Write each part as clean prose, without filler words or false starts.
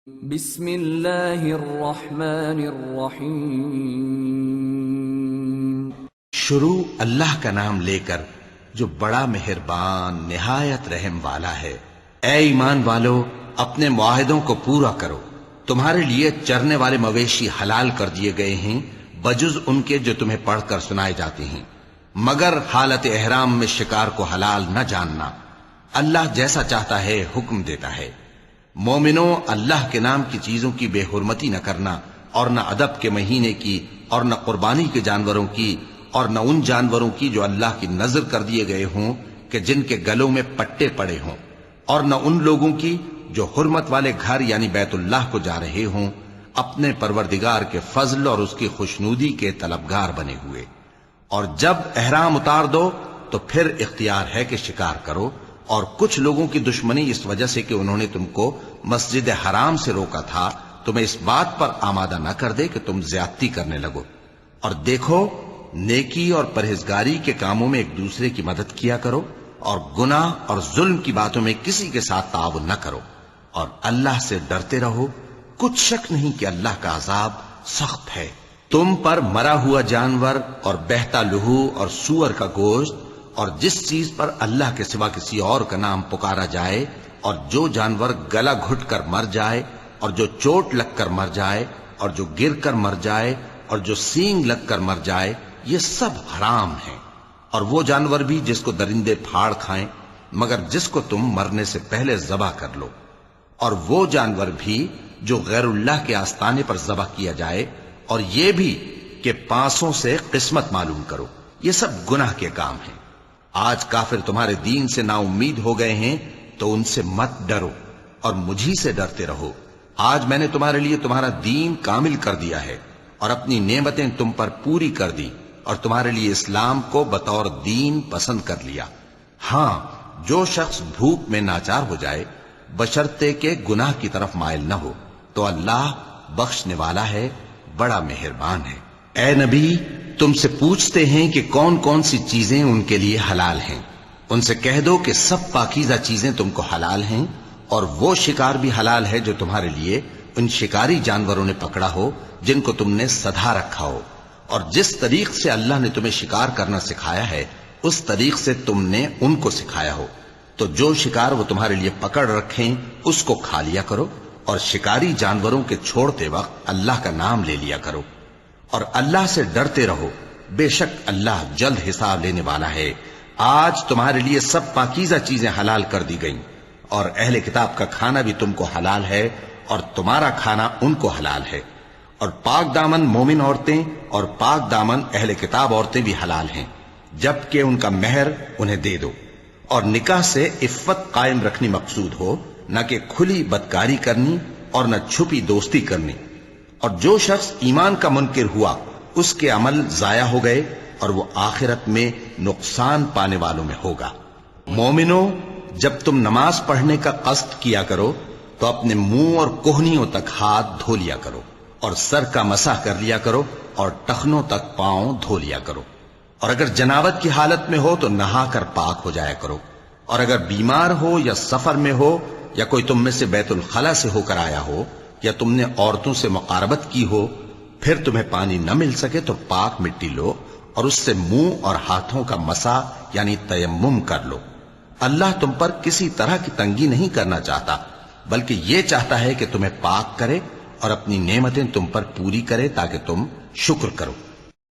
بسم اللہ الرحمن الرحیم۔ شروع اللہ کا نام لے کر جو بڑا مہربان نہایت رحم والا ہے۔ اے ایمان والو، اپنے معاہدوں کو پورا کرو۔ تمہارے لیے چرنے والے مویشی حلال کر دیے گئے ہیں بجز ان کے جو تمہیں پڑھ کر سنائے جاتے ہیں، مگر حالت احرام میں شکار کو حلال نہ جاننا۔ اللہ جیسا چاہتا ہے حکم دیتا ہے۔ مومنوں، اللہ کے نام کی چیزوں کی بے حرمتی نہ کرنا، اور نہ ادب کے مہینے کی، اور نہ قربانی کے جانوروں کی، اور نہ ان جانوروں کی جو اللہ کی نذر کر دیے گئے ہوں کہ جن کے گلوں میں پٹے پڑے ہوں، اور نہ ان لوگوں کی جو حرمت والے گھر یعنی بیت اللہ کو جا رہے ہوں اپنے پروردگار کے فضل اور اس کی خوشنودی کے طلبگار بنے ہوئے۔ اور جب احرام اتار دو تو پھر اختیار ہے کہ شکار کرو، اور کچھ لوگوں کی دشمنی اس وجہ سے کہ انہوں نے تم کو مسجد حرام سے روکا تھا تمہیں اس بات پر آمادہ نہ کر دے کہ تم زیادتی کرنے لگو۔ اور دیکھو، نیکی اور پرہیزگاری کے کاموں میں ایک دوسرے کی مدد کیا کرو، اور گناہ اور ظلم کی باتوں میں کسی کے ساتھ تعاون نہ کرو، اور اللہ سے ڈرتے رہو۔ کچھ شک نہیں کہ اللہ کا عذاب سخت ہے۔ تم پر مرا ہوا جانور اور بہتا لہو اور سور کا گوشت اور جس چیز پر اللہ کے سوا کسی اور کا نام پکارا جائے، اور جو جانور گلا گھٹ کر مر جائے، اور جو چوٹ لگ کر مر جائے، اور جو گر کر مر جائے، اور جو سینگ لگ کر مر جائے، یہ سب حرام ہیں۔ اور وہ جانور بھی جس کو درندے پھاڑ کھائیں، مگر جس کو تم مرنے سے پہلے ذبح کر لو۔ اور وہ جانور بھی جو غیر اللہ کے آستانے پر ذبح کیا جائے، اور یہ بھی کہ پانسوں سے قسمت معلوم کرو۔ یہ سب گناہ کے کام ہیں۔ آج کافر تمہارے دین سے نا امید ہو گئے ہیں تو ان سے مت ڈرو، اور مجھی سے ڈرتے رہو۔ آج میں نے تمہارے لیے تمہارا دین کامل کر دیا ہے، اور اپنی نعمتیں تم پر پوری کر دی، اور تمہارے لیے اسلام کو بطور دین پسند کر لیا۔ ہاں، جو شخص بھوک میں ناچار ہو جائے بشرطے کہ گناہ کی طرف مائل نہ ہو تو اللہ بخشنے والا ہے، بڑا مہربان ہے۔ اے نبی، تم سے پوچھتے ہیں کہ کون کون سی چیزیں ان کے لیے حلال ہیں۔ ان سے کہہ دو کہ سب پاکیزہ چیزیں تم کو حلال ہیں، اور وہ شکار بھی حلال ہے جو تمہارے لیے ان شکاری جانوروں نے پکڑا ہو جن کو تم نے سدھا رکھا ہو، اور جس طریق سے اللہ نے تمہیں شکار کرنا سکھایا ہے اس طریق سے تم نے ان کو سکھایا ہو۔ تو جو شکار وہ تمہارے لیے پکڑ رکھیں اس کو کھا لیا کرو، اور شکاری جانوروں کے چھوڑتے وقت اللہ کا نام لے لیا کرو، اور اللہ سے ڈرتے رہو، بے شک اللہ جلد حساب لینے والا ہے۔ آج تمہارے لیے سب پاکیزہ چیزیں حلال کر دی گئیں، اور اہل کتاب کا کھانا بھی تم کو حلال ہے، اور تمہارا کھانا ان کو حلال ہے۔ اور پاک دامن مومن عورتیں اور پاک دامن اہل کتاب عورتیں بھی حلال ہیں، جبکہ ان کا مہر انہیں دے دو۔ اور نکاح سے عفت قائم رکھنی مقصود ہو، نہ کہ کھلی بدکاری کرنی اور نہ چھپی دوستی کرنی۔ اور جو شخص ایمان کا منکر ہوا اس کے عمل ضائع ہو گئے، اور وہ آخرت میں نقصان پانے والوں میں ہوگا۔ مومنوں، جب تم نماز پڑھنے کا قصد کیا کرو تو اپنے منہ اور کوہنیوں تک ہاتھ دھو لیا کرو، اور سر کا مسح کر لیا کرو، اور ٹخنوں تک پاؤں دھو لیا کرو۔ اور اگر جنابت کی حالت میں ہو تو نہا کر پاک ہو جایا کرو۔ اور اگر بیمار ہو یا سفر میں ہو، یا کوئی تم میں سے بیت الخلا سے ہو کر آیا ہو، یا تم نے عورتوں سے مقاربت کی ہو، پھر تمہیں پانی نہ مل سکے تو پاک مٹی لو اور اس سے منہ اور ہاتھوں کا مسح یعنی تیمم کر لو۔ اللہ تم پر کسی طرح کی تنگی نہیں کرنا چاہتا، بلکہ یہ چاہتا ہے کہ تمہیں پاک کرے اور اپنی نعمتیں تم پر پوری کرے تاکہ تم شکر کرو۔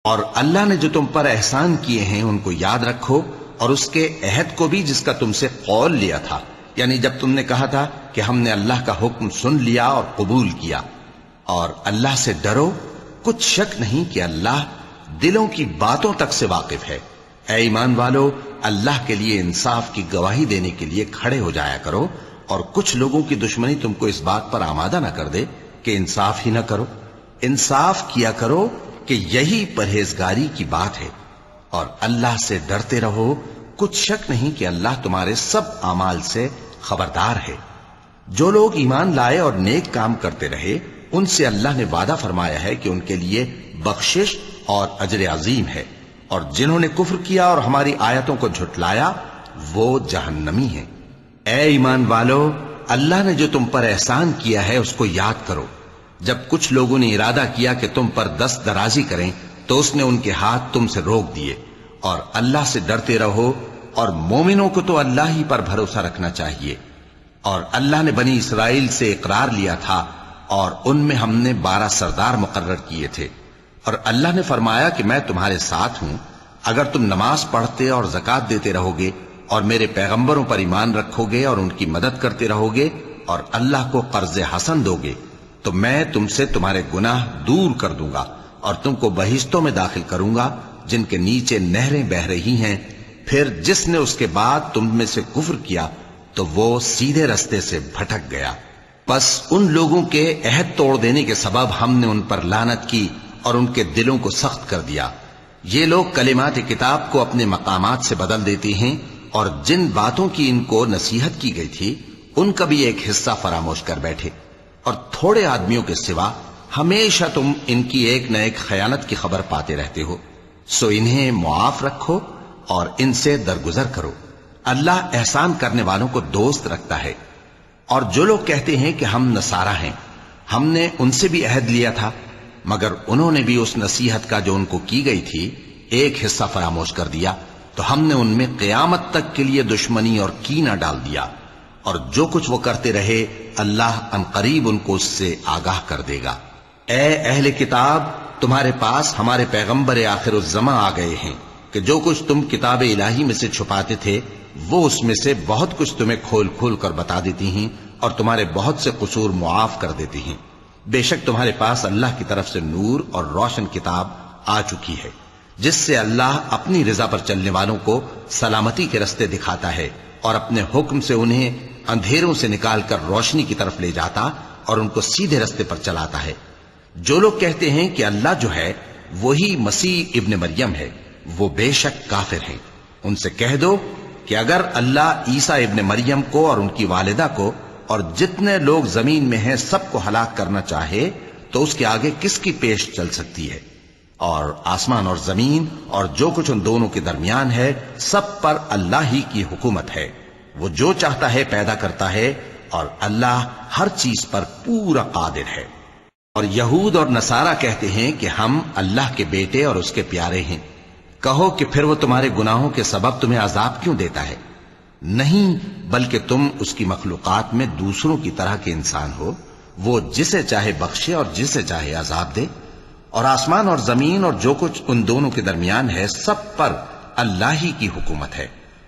اور اللہ نے جو تم پر احسان کیے ہیں ان کو یاد رکھو، اور اس کے عہد کو بھی جس کا تم سے قول لیا تھا، یعنی جب تم نے کہا تھا کہ ہم نے اللہ کا حکم سن لیا اور قبول کیا۔ اور اللہ سے ڈرو، کچھ شک نہیں کہ اللہ دلوں کی باتوں تک سے واقف ہے۔ اے ایمان والو، اللہ کے لیے انصاف کی گواہی دینے کے لیے کھڑے ہو جایا کرو، اور کچھ لوگوں کی دشمنی تم کو اس بات پر آمادہ نہ کر دے کہ انصاف ہی نہ کرو۔ انصاف کیا کرو کہ یہی پرہیزگاری کی بات ہے، اور اللہ سے ڈرتے رہو، کچھ شک نہیں کہ اللہ تمہارے سب اعمال سے خبردار ہے۔ جو لوگ ایمان لائے اور نیک کام کرتے رہے ان سے اللہ نے وعدہ فرمایا ہے کہ ان کے لیے بخشش اور اجر عظیم ہے، اور جنہوں نے کفر کیا اور ہماری آیتوں کو جھٹلایا وہ جہنمی ہیں۔ اے ایمان والو، اللہ نے جو تم پر احسان کیا ہے اس کو یاد کرو۔ جب کچھ لوگوں نے ارادہ کیا کہ تم پر دست درازی کریں تو اس نے ان کے ہاتھ تم سے روک دیے، اور اللہ سے ڈرتے رہو، اور مومنوں کو تو اللہ ہی پر بھروسہ رکھنا چاہیے۔ اور اللہ نے بنی اسرائیل سے اقرار لیا تھا، اور ان میں ہم نے 12 سردار مقرر کیے تھے، اور اللہ نے فرمایا کہ میں تمہارے ساتھ ہوں، اگر تم نماز پڑھتے اور زکوٰۃ دیتے رہو گے اور میرے پیغمبروں پر ایمان رکھو گے اور ان کی مدد کرتے رہو گے اور اللہ کو قرض حسن دو گے تو میں تم سے تمہارے گناہ دور کر دوں گا اور تم کو بہشتوں میں داخل کروں گا جن کے نیچے نہریں بہ رہی ہیں۔ پھر جس نے اس کے بعد تم میں سے کفر کیا تو وہ سیدھے رستے سے بھٹک گیا۔ پس ان لوگوں کے عہد توڑ دینے کے سبب ہم نے ان پر لعنت کی اور ان کے دلوں کو سخت کر دیا۔ یہ لوگ کلمات کتاب کو اپنے مقامات سے بدل دیتے ہیں، اور جن باتوں کی ان کو نصیحت کی گئی تھی ان کا بھی ایک حصہ فراموش کر بیٹھے، اور تھوڑے آدمیوں کے سوا ہمیشہ تم ان کی ایک نہ ایک خیانت کی خبر پاتے رہتے ہو۔ سو انہیں معاف رکھو اور ان سے درگزر کرو۔ اللہ احسان کرنے والوں کو دوست رکھتا ہے۔ اور جو لوگ کہتے ہیں کہ ہم نصارہ ہیں، ہم نے ان سے بھی عہد لیا تھا، مگر انہوں نے بھی اس نصیحت کا جو ان کو کی گئی تھی ایک حصہ فراموش کر دیا، تو ہم نے ان میں قیامت تک کے لیے دشمنی اور کینہ ڈال دیا، اور جو کچھ وہ کرتے رہے اللہ عنقریب ان کو اس سے آگاہ کر دے گا۔ اے اہل کتاب، تمہارے پاس ہمارے پیغمبر آخر الزماں آ گئے ہیں کہ جو کچھ تم کتاب الہی میں سے چھپاتے تھے وہ اس میں سے بہت کچھ تمہیں کھول کھول کر بتا دیتی ہیں اور تمہارے بہت سے قصور معاف کر دیتی ہیں۔ بے شک تمہارے پاس اللہ کی طرف سے نور اور روشن کتاب آ چکی ہے، جس سے اللہ اپنی رضا پر چلنے والوں کو سلامتی کے رستے دکھاتا ہے اور اپنے حکم سے انہیں اندھیروں سے نکال کر روشنی کی طرف لے جاتا اور ان کو سیدھے رستے پر چلاتا ہے۔ جو لوگ کہتے ہیں کہ اللہ جو ہے وہی مسیح ابن مریم ہے، وہ بے شک کافر ہیں۔ ان سے کہہ دو کہ اگر اللہ عیسیٰ ابن مریم کو اور ان کی والدہ کو اور جتنے لوگ زمین میں ہیں سب کو ہلاک کرنا چاہے تو اس کے آگے کس کی پیش چل سکتی ہے؟ اور آسمان اور زمین اور جو کچھ ان دونوں کے درمیان ہے سب پر اللہ ہی کی حکومت ہے۔ وہ جو چاہتا ہے پیدا کرتا ہے، اور اللہ ہر چیز پر پورا قادر ہے۔ اور یہود اور نصارہ کہتے ہیں کہ ہم اللہ کے بیٹے اور اس کے پیارے ہیں۔ کہو کہ پھر وہ تمہارے گناہوں کے سبب تمہیں عذاب کیوں دیتا ہے؟ نہیں، بلکہ تم اس کی مخلوقات میں دوسروں کی طرح کے انسان ہو، وہ جسے چاہے بخشے اور جسے چاہے عذاب دے۔ اور آسمان اور زمین اور جو کچھ ان دونوں کے درمیان ہے سب پر اللہ ہی کی حکومت ہے،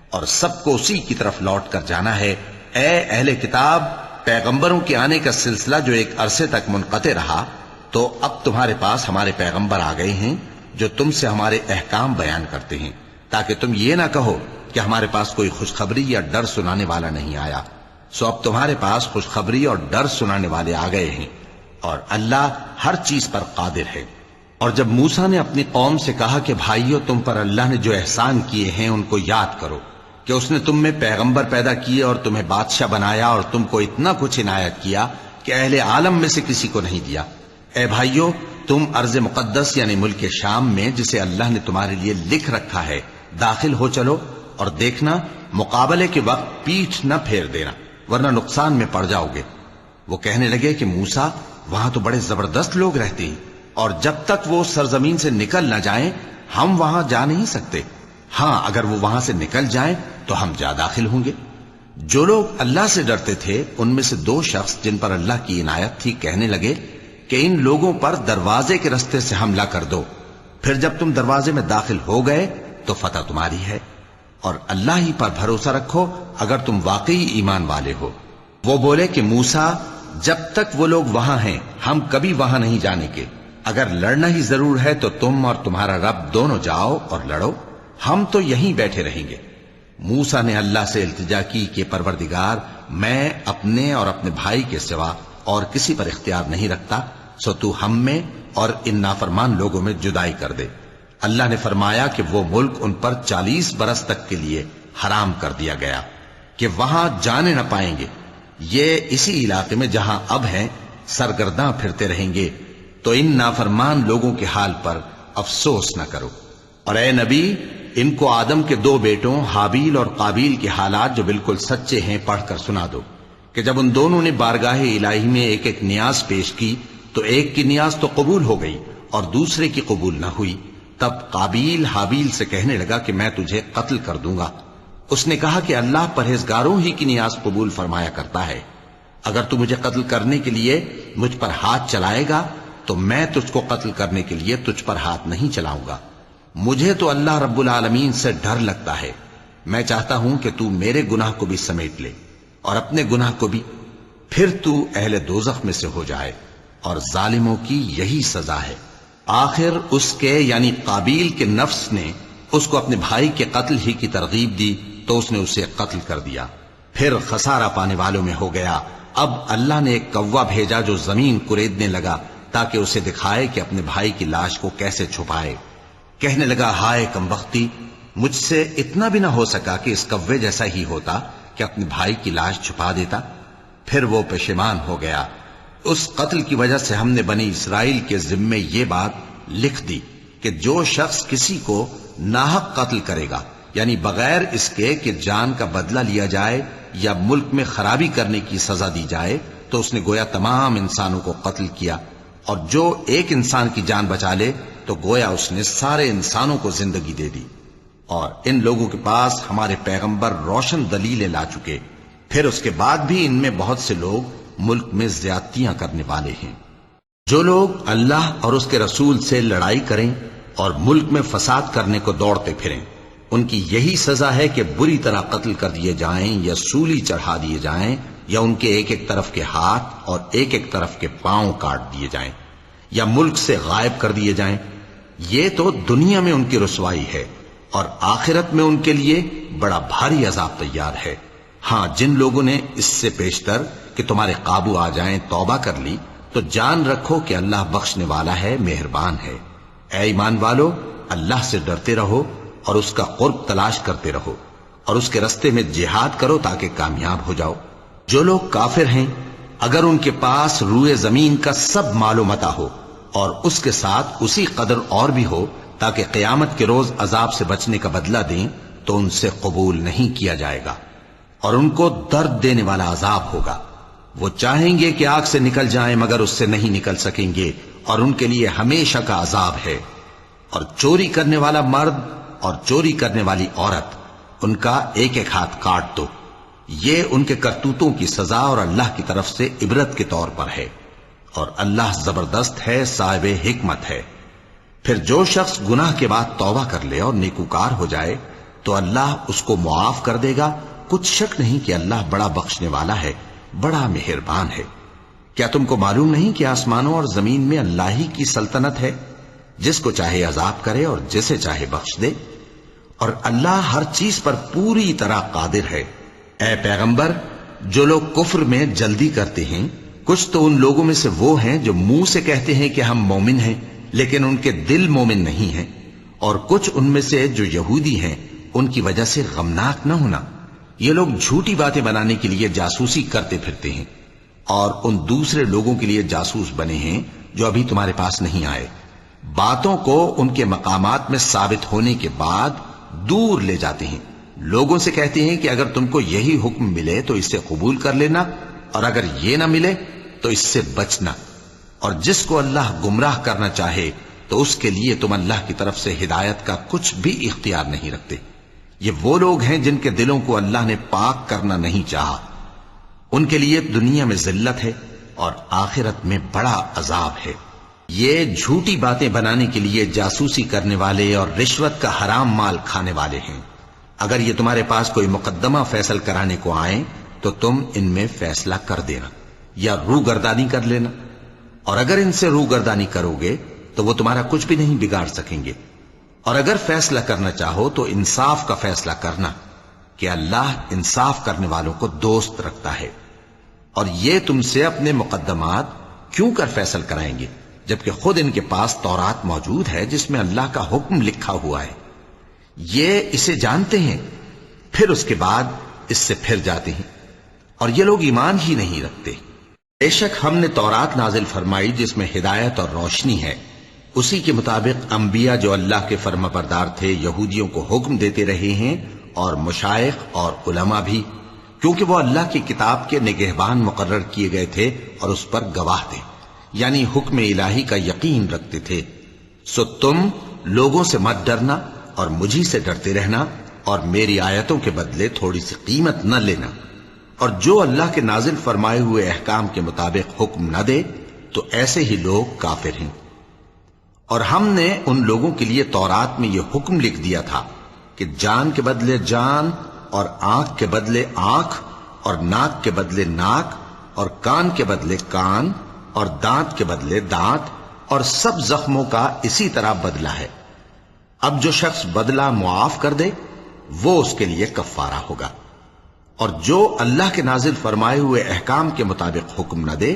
اور سب کو اسی کی طرف لوٹ کر جانا ہے۔ اے اہل کتاب، پیغمبروں کے آنے کا سلسلہ جو ایک عرصے تک منقطع رہا، تو اب تمہارے پاس ہمارے پیغمبر آ گئے ہیں جو تم سے ہمارے احکام بیان کرتے ہیں، تاکہ تم یہ نہ کہو کہ ہمارے پاس کوئی خوشخبری یا ڈر سنانے والا نہیں آیا۔ سو اب تمہارے پاس خوشخبری اور ڈر سنانے والے آ گئے ہیں، اور اللہ ہر چیز پر قادر ہے۔ اور جب موسیٰ نے اپنی قوم سے کہا کہ بھائیو، تم پر اللہ نے جو احسان کیے ہیں ان کو یاد کرو، کہ اس نے تم میں پیغمبر پیدا کیے اور تمہیں بادشاہ بنایا اور تم کو اتنا کچھ عنایت کیا کہ اہل عالم میں سے کسی کو نہیں دیا۔ اے بھائیو، تم ارض مقدس یعنی ملک شام میں جسے اللہ نے تمہارے لیے لکھ رکھا ہے داخل ہو چلو، اور دیکھنا مقابلے کے وقت پیٹھ نہ پھیر دینا ورنہ نقصان میں پڑ جاؤ گے۔ وہ کہنے لگے کہ موسیٰ، وہاں تو بڑے زبردست لوگ رہتے ہیں، اور جب تک وہ سرزمین سے نکل نہ جائیں ہم وہاں جا نہیں سکتے۔ ہاں، اگر وہ وہاں سے نکل جائیں تو ہم جا داخل ہوں گے۔ جو لوگ اللہ سے ڈرتے تھے ان میں سے 2 شخص جن پر اللہ کی عنایت تھی کہنے لگے کہ ان لوگوں پر دروازے کے رستے سے حملہ کر دو، پھر جب تم دروازے میں داخل ہو گئے تو فتح تمہاری ہے، اور اللہ ہی پر بھروسہ رکھو اگر تم واقعی ایمان والے ہو۔ وہ بولے کہ موسیٰ، جب تک وہ لوگ وہاں ہیں ہم کبھی وہاں نہیں جانے کے، اگر لڑنا ہی ضرور ہے تو تم اور تمہارا رب دونوں جاؤ اور لڑو، ہم تو یہیں بیٹھے رہیں گے۔ موسیٰ نے اللہ سے التجا کی کہ پروردگار، میں اپنے اور اپنے بھائی کے سوا اور کسی پر اختیار نہیں رکھتا، سو تو ہم میں اور ان نافرمان لوگوں میں جدائی کر دے۔ اللہ نے فرمایا کہ وہ ملک ان پر 40 برس تک کے لیے حرام کر دیا گیا کہ وہاں جانے نہ پائیں گے۔ یہ اسی علاقے میں جہاں اب ہیں سرگرداں پھرتے رہیں گے، تو ان نافرمان لوگوں کے حال پر افسوس نہ کرو۔ اور اے نبی، ان کو آدم کے 2 بیٹوں حابیل اور قابیل کے حالات جو بالکل سچے ہیں پڑھ کر سنا دو کہ جب ان دونوں نے بارگاہ الہی میں ایک ایک نیاز پیش کی تو ایک کی نیاز تو قبول ہو گئی اور دوسرے کی قبول نہ ہوئی. تب قابیل حابیل سے کہنے لگا کہ میں تجھے قتل کر دوں گا. اس نے کہا کہ اللہ پرہیزگاروں ہی کی نیاز قبول فرمایا کرتا ہے. اگر تو مجھے قتل کرنے کے لیے مجھ پر ہاتھ چلائے گا تو میں تجھ کو قتل کرنے کے لیے تجھ پر ہاتھ نہیں چلاؤں گا. مجھے تو اللہ رب العالمین سے ڈر لگتا ہے. میں چاہتا ہوں کہ تو میرے گناہ کو بھی سمیٹ لے اور اپنے گناہ کو بھی، پھر تو اہل دوزخ میں سے ہو جائے، اور ظالموں کی یہی سزا ہے. آخر اس کے یعنی قابیل کے نفس نے اس کو اپنے بھائی کے قتل ہی کی ترغیب دی تو اس نے اسے قتل کر دیا. پھر خسارہ پانے والوں میں ہو گیا. اب اللہ نے ایک کوا بھیجا جو زمین کریدنے لگا تاکہ اسے دکھائے کہ اپنے بھائی کی لاش کو کیسے چھپائے. کہنے لگا ہائے کمبختی، مجھ سے اتنا بھی نہ ہو سکا کہ اس کوے جیسا ہی ہوتا کہ اپنے بھائی کی لاش چھپا دیتا. پھر وہ پشیمان ہو گیا. اس قتل کی وجہ سے ہم نے بنی اسرائیل کے ذمے یہ بات لکھ دی کہ جو شخص کسی کو ناحق قتل کرے گا، یعنی بغیر اس کے کہ جان کا بدلہ لیا جائے یا ملک میں خرابی کرنے کی سزا دی جائے، تو اس نے گویا تمام انسانوں کو قتل کیا. اور جو ایک انسان کی جان بچا لے تو گویا اس نے سارے انسانوں کو زندگی دے دی. اور ان لوگوں کے پاس ہمارے پیغمبر روشن دلیلیں لا چکے، پھر اس کے بعد بھی ان میں بہت سے لوگ ملک میں زیادتیاں کرنے والے ہیں. جو لوگ اللہ اور اس کے رسول سے لڑائی کریں اور ملک میں فساد کرنے کو دوڑتے پھریں، ان کی یہی سزا ہے کہ بری طرح قتل کر دیے جائیں یا سولی چڑھا دیے جائیں، یا ان کے ایک ایک طرف کے ہاتھ اور ایک ایک طرف کے پاؤں کاٹ دیے جائیں، یا ملک سے غائب کر دیے جائیں. یہ تو دنیا میں ان کی رسوائی ہے، اور آخرت میں ان کے لیے بڑا بھاری عذاب تیار ہے. ہاں، جن لوگوں نے اس سے پیشتر کہ تمہارے قابو آ جائیں توبہ کر لی تو جان رکھو کہ اللہ بخشنے والا ہے، مہربان ہے. اے ایمان والو، اللہ سے ڈرتے رہو اور اس کا قرب تلاش کرتے رہو اور اس کے رستے میں جہاد کرو تاکہ کامیاب ہو جاؤ. جو لوگ کافر ہیں اگر ان کے پاس روئے زمین کا سب مال و متاع ہو اور اس کے ساتھ اسی قدر اور بھی ہو تاکہ قیامت کے روز عذاب سے بچنے کا بدلہ دیں تو ان سے قبول نہیں کیا جائے گا، اور ان کو درد دینے والا عذاب ہوگا. وہ چاہیں گے کہ آگ سے نکل جائیں مگر اس سے نہیں نکل سکیں گے، اور ان کے لیے ہمیشہ کا عذاب ہے. اور چوری کرنے والا مرد اور چوری کرنے والی عورت، ان کا ایک ایک ہاتھ کاٹ دو. یہ ان کے کرتوتوں کی سزا اور اللہ کی طرف سے عبرت کے طور پر ہے، اور اللہ زبردست ہے، صاحب حکمت ہے. پھر جو شخص گناہ کے بعد توبہ کر لے اور نیکوکار ہو جائے تو اللہ اس کو معاف کر دے گا. کچھ شک نہیں کہ اللہ بڑا بخشنے والا ہے، بڑا مہربان ہے. کیا تم کو معلوم نہیں کہ آسمانوں اور زمین میں اللہ ہی کی سلطنت ہے، جس کو چاہے عذاب کرے اور جسے چاہے بخش دے، اور اللہ ہر چیز پر پوری طرح قادر ہے. اے پیغمبر، جو لوگ کفر میں جلدی کرتے ہیں، کچھ تو ان لوگوں میں سے وہ ہیں جو منہ سے کہتے ہیں کہ ہم مومن ہیں لیکن ان کے دل مومن نہیں ہیں، اور کچھ ان میں سے جو یہودی ہیں ان کی وجہ سے غمناک نہ ہونا. یہ لوگ جھوٹی باتیں بنانے کے لیے جاسوسی کرتے پھرتے ہیں اور ان دوسرے لوگوں کے لیے جاسوس بنے ہیں جو ابھی تمہارے پاس نہیں آئے. باتوں کو ان کے مقامات میں ثابت ہونے کے بعد دور لے جاتے ہیں. لوگوں سے کہتے ہیں کہ اگر تم کو یہی حکم ملے تو اسے قبول کر لینا، اور اگر یہ نہ ملے تو اس سے بچنا. اور جس کو اللہ گمراہ کرنا چاہے تو اس کے لیے تم اللہ کی طرف سے ہدایت کا کچھ بھی اختیار نہیں رکھتے. یہ وہ لوگ ہیں جن کے دلوں کو اللہ نے پاک کرنا نہیں چاہا. ان کے لیے دنیا میں ذلت ہے اور آخرت میں بڑا عذاب ہے. یہ جھوٹی باتیں بنانے کے لیے جاسوسی کرنے والے اور رشوت کا حرام مال کھانے والے ہیں. اگر یہ تمہارے پاس کوئی مقدمہ فیصل کرانے کو آئیں تو تم ان میں فیصلہ کر دینا یا روگردانی کر لینا، اور اگر ان سے روگردانی کرو گے تو وہ تمہارا کچھ بھی نہیں بگاڑ سکیں گے. اور اگر فیصلہ کرنا چاہو تو انصاف کا فیصلہ کرنا کہ اللہ انصاف کرنے والوں کو دوست رکھتا ہے. اور یہ تم سے اپنے مقدمات کیوں کر فیصل کرائیں گے جبکہ خود ان کے پاس تورات موجود ہے جس میں اللہ کا حکم لکھا ہوا ہے. یہ اسے جانتے ہیں، پھر اس کے بعد اس سے پھر جاتے ہیں، اور یہ لوگ ایمان ہی نہیں رکھتے. بے شک ہم نے تورات نازل فرمائی جس میں ہدایت اور روشنی ہے. اسی کے مطابق انبیاء جو اللہ کے فرما بردار تھے یہودیوں کو حکم دیتے رہے ہیں، اور مشائخ اور علماء بھی، کیونکہ وہ اللہ کی کتاب کے نگہبان مقرر کیے گئے تھے اور اس پر گواہ تھے، یعنی حکم الہی کا یقین رکھتے تھے۔ سو تم لوگوں سے مت ڈرنا اور مجھی سے ڈرتے رہنا، اور میری آیتوں کے بدلے تھوڑی سی قیمت نہ لینا، اور جو اللہ کے نازل فرمائے ہوئے احکام کے مطابق حکم نہ دے تو ایسے ہی لوگ کافر ہیں۔ اور ہم نے ان لوگوں کے لیے تورات میں یہ حکم لکھ دیا تھا کہ جان کے بدلے جان، اور آنکھ کے بدلے آنکھ، اور ناک کے بدلے ناک، اور کان کے بدلے کان، اور دانت کے بدلے دانت، اور سب زخموں کا اسی طرح بدلہ ہے۔ اب جو شخص بدلہ معاف کر دے وہ اس کے لیے کفارہ ہوگا، اور جو اللہ کے نازل فرمائے ہوئے احکام کے مطابق حکم نہ دے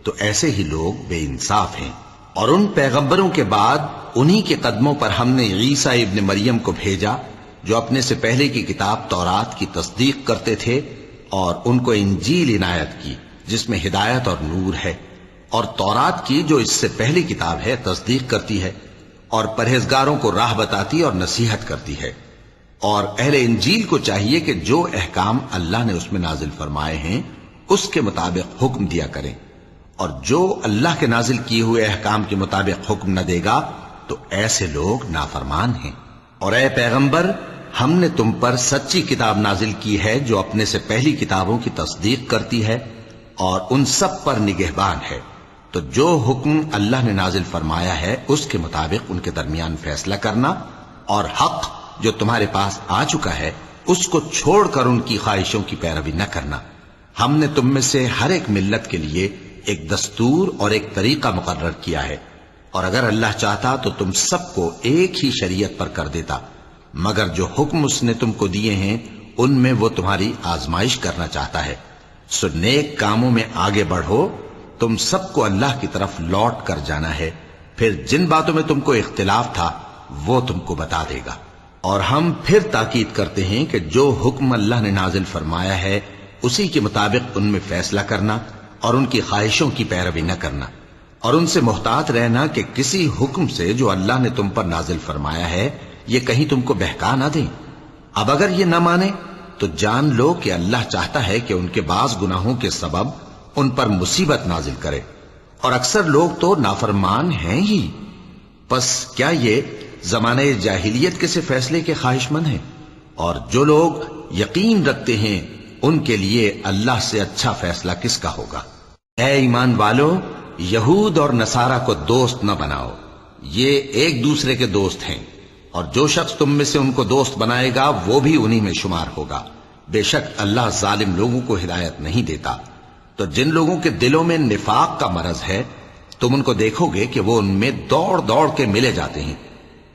تو ایسے ہی لوگ بے انصاف ہیں۔ اور ان پیغمبروں کے بعد انہی کے قدموں پر ہم نے عیسیٰ ابن مریم کو بھیجا، جو اپنے سے پہلے کی کتاب تورات کی تصدیق کرتے تھے، اور ان کو انجیل عنایت کی جس میں ہدایت اور نور ہے، اور تورات کی جو اس سے پہلی کتاب ہے تصدیق کرتی ہے، اور پرہیزگاروں کو راہ بتاتی اور نصیحت کرتی ہے۔ اور اہل انجیل کو چاہیے کہ جو احکام اللہ نے اس میں نازل فرمائے ہیں اس کے مطابق حکم دیا کریں، اور جو اللہ کے نازل کیے ہوئے احکام کے مطابق حکم نہ دے گا تو ایسے لوگ نافرمان ہیں۔ اور اے پیغمبر، ہم نے تم پر سچی کتاب نازل کی ہے جو اپنے سے پہلی کتابوں کی تصدیق کرتی ہے اور ان سب پر نگہبان ہے، تو جو حکم اللہ نے نازل فرمایا ہے اس کے مطابق ان کے درمیان فیصلہ کرنا، اور حق جو تمہارے پاس آ چکا ہے اس کو چھوڑ کر ان کی خواہشوں کی پیروی نہ کرنا۔ ہم نے تم میں سے ہر ایک ملت کے لیے ایک دستور اور ایک طریقہ مقرر کیا ہے، اور اگر اللہ چاہتا تو تم سب کو ایک ہی شریعت پر کر دیتا، مگر جو حکم اس نے تم کو دیے ہیں ان میں وہ تمہاری آزمائش کرنا چاہتا ہے۔ سو نیک کاموں میں آگے بڑھو، تم سب کو اللہ کی طرف لوٹ کر جانا ہے، پھر جن باتوں میں تم کو اختلاف تھا وہ تم کو بتا دے گا۔ اور ہم پھر تاکید کرتے ہیں کہ جو حکم اللہ نے نازل فرمایا ہے اسی کے مطابق ان میں فیصلہ کرنا، اور ان کی خواہشوں کی پیروی نہ کرنا، اور ان سے محتاط رہنا کہ کسی حکم سے جو اللہ نے تم پر نازل فرمایا ہے یہ کہیں تم کو بہکا نہ دیں۔ اب اگر یہ نہ مانے تو جان لو کہ اللہ چاہتا ہے کہ ان کے بعض گناہوں کے سبب ان پر مصیبت نازل کرے، اور اکثر لوگ تو نافرمان ہیں ہی۔ پس کیا یہ زمانہ جاہلیت کے سے فیصلے کے خواہش مند ہیں؟ اور جو لوگ یقین رکھتے ہیں ان کے لیے اللہ سے اچھا فیصلہ کس کا ہوگا؟ اے ایمان والو، یہود اور نصارہ کو دوست نہ بناؤ، یہ ایک دوسرے کے دوست ہیں، اور جو شخص تم میں سے ان کو دوست بنائے گا وہ بھی انہی میں شمار ہوگا۔ بے شک اللہ ظالم لوگوں کو ہدایت نہیں دیتا۔ تو جن لوگوں کے دلوں میں نفاق کا مرض ہے تم ان کو دیکھو گے کہ وہ ان میں دوڑ دوڑ کے ملے جاتے ہیں،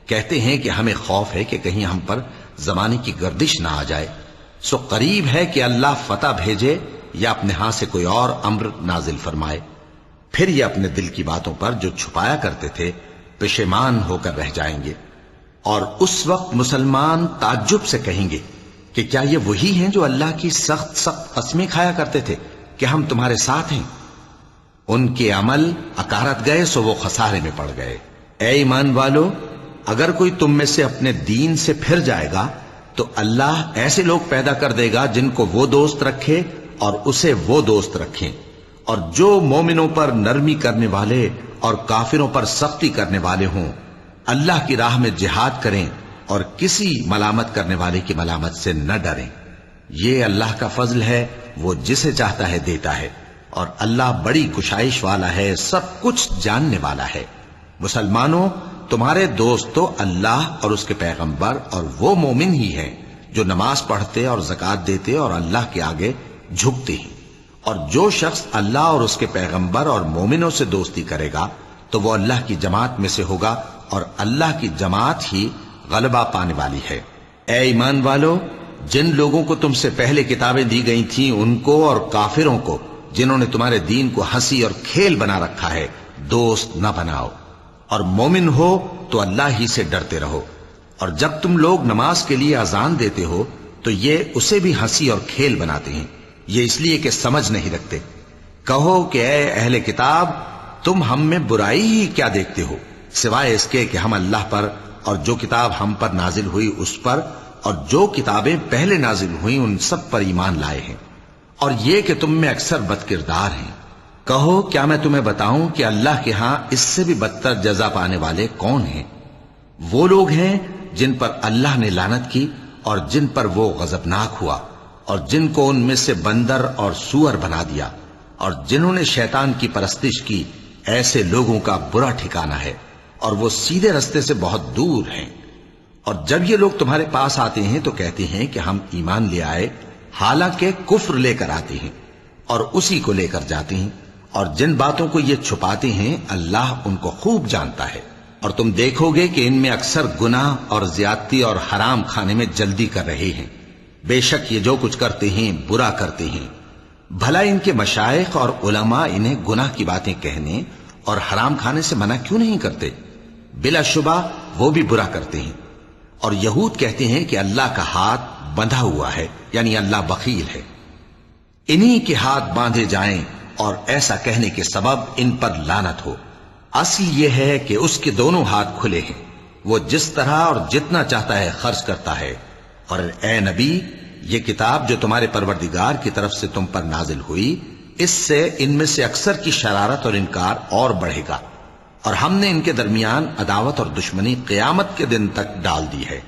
کہتے ہیں کہ ہمیں خوف ہے کہ کہیں ہم پر زمانے کی گردش نہ آ جائے۔ سو قریب ہے کہ اللہ فتح بھیجے یا اپنے ہاں سے کوئی اور امر نازل فرمائے، پھر یہ اپنے دل کی باتوں پر جو چھپایا کرتے تھے پشیمان ہو کر رہ جائیں گے۔ اور اس وقت مسلمان تعجب سے کہیں گے کہ کیا یہ وہی ہیں جو اللہ کی سخت سخت قسمیں کھایا کرتے تھے کہ ہم تمہارے ساتھ ہیں؟ ان کے عمل اکارت گئے سو وہ خسارے میں پڑ گئے۔ اے ایمان والو، اگر کوئی تم میں سے اپنے دین سے پھر جائے گا تو اللہ ایسے لوگ پیدا کر دے گا جن کو وہ دوست رکھے اور اسے وہ دوست رکھیں، اور جو مومنوں پر نرمی کرنے والے اور کافروں پر سختی کرنے والے ہوں، اللہ کی راہ میں جہاد کریں اور کسی ملامت کرنے والے کی ملامت سے نہ ڈریں۔ یہ اللہ کا فضل ہے، وہ جسے چاہتا ہے دیتا ہے، اور اللہ بڑی کشائش والا ہے، سب کچھ جاننے والا ہے۔ مسلمانوں، تمہارے دوست تو اللہ اور اس کے پیغمبر اور وہ مومن ہی ہیں جو نماز پڑھتے اور زکوٰۃ دیتے اور اللہ کے آگے جھکتے ہیں۔ اور جو شخص اللہ اور اس کے پیغمبر اور مومنوں سے دوستی کرے گا تو وہ اللہ کی جماعت میں سے ہوگا، اور اللہ کی جماعت ہی غلبہ پانے والی ہے۔ اے ایمان والو، جن لوگوں کو تم سے پہلے کتابیں دی گئی تھیں ان کو اور کافروں کو جنہوں نے تمہارے دین کو ہنسی اور کھیل بنا رکھا ہے دوست نہ بناؤ، اور مومن ہو تو اللہ ہی سے ڈرتے رہو۔ اور جب تم لوگ نماز کے لیے اذان دیتے ہو تو یہ اسے بھی ہنسی اور کھیل بناتے ہیں، یہ اس لیے کہ سمجھ نہیں رکھتے۔ کہو کہ اے اہل کتاب، تم ہم میں برائی ہی کیا دیکھتے ہو، سوائے اس کے کہ ہم اللہ پر اور جو کتاب ہم پر نازل ہوئی اس پر اور جو کتابیں پہلے نازل ہوئیں ان سب پر ایمان لائے ہیں۔ اور یہ کہ تم میں اکثر بد کردار ہیں۔ کہو کیا میں تمہیں بتاؤں کہ اللہ کے ہاں اس سے بھی بدتر جزا پانے والے کون ہیں؟ وہ لوگ ہیں جن پر اللہ نے لعنت کی اور جن پر وہ غضبناک ہوا، اور جن کو ان میں سے بندر اور سور بنا دیا، اور جنہوں نے شیطان کی پرستش کی، ایسے لوگوں کا برا ٹھکانہ ہے اور وہ سیدھے رستے سے بہت دور ہیں۔ اور جب یہ لوگ تمہارے پاس آتے ہیں تو کہتے ہیں کہ ہم ایمان لے آئے، حالانکہ کفر لے کر آتے ہیں اور اسی کو لے کر جاتے ہیں، اور جن باتوں کو یہ چھپاتے ہیں اللہ ان کو خوب جانتا ہے۔ اور تم دیکھو گے کہ ان میں اکثر گناہ اور زیادتی اور حرام کھانے میں جلدی کر رہے ہیں۔ بے شک یہ جو کچھ کرتے ہیں برا کرتے ہیں۔ بھلا ان کے مشائخ اور علماء انہیں گناہ کی باتیں کہنے اور حرام کھانے سے منع کیوں نہیں کرتے؟ بلا شبہ وہ بھی برا کرتے ہیں۔ اور یہود کہتے ہیں کہ اللہ کا ہاتھ بندھا ہوا ہے، یعنی اللہ بخیل ہے۔ انہی کے ہاتھ باندھے جائیں اور ایسا کہنے کے سبب ان پر لعنت ہو۔ اصل یہ ہے کہ اس کے دونوں ہاتھ کھلے ہیں، وہ جس طرح اور جتنا چاہتا ہے خرچ کرتا ہے۔ اور اے نبی، یہ کتاب جو تمہارے پروردگار کی طرف سے تم پر نازل ہوئی، اس سے ان میں سے اکثر کی شرارت اور انکار اور بڑھے گا، اور ہم نے ان کے درمیان عداوت اور دشمنی قیامت کے دن تک ڈال دی ہے۔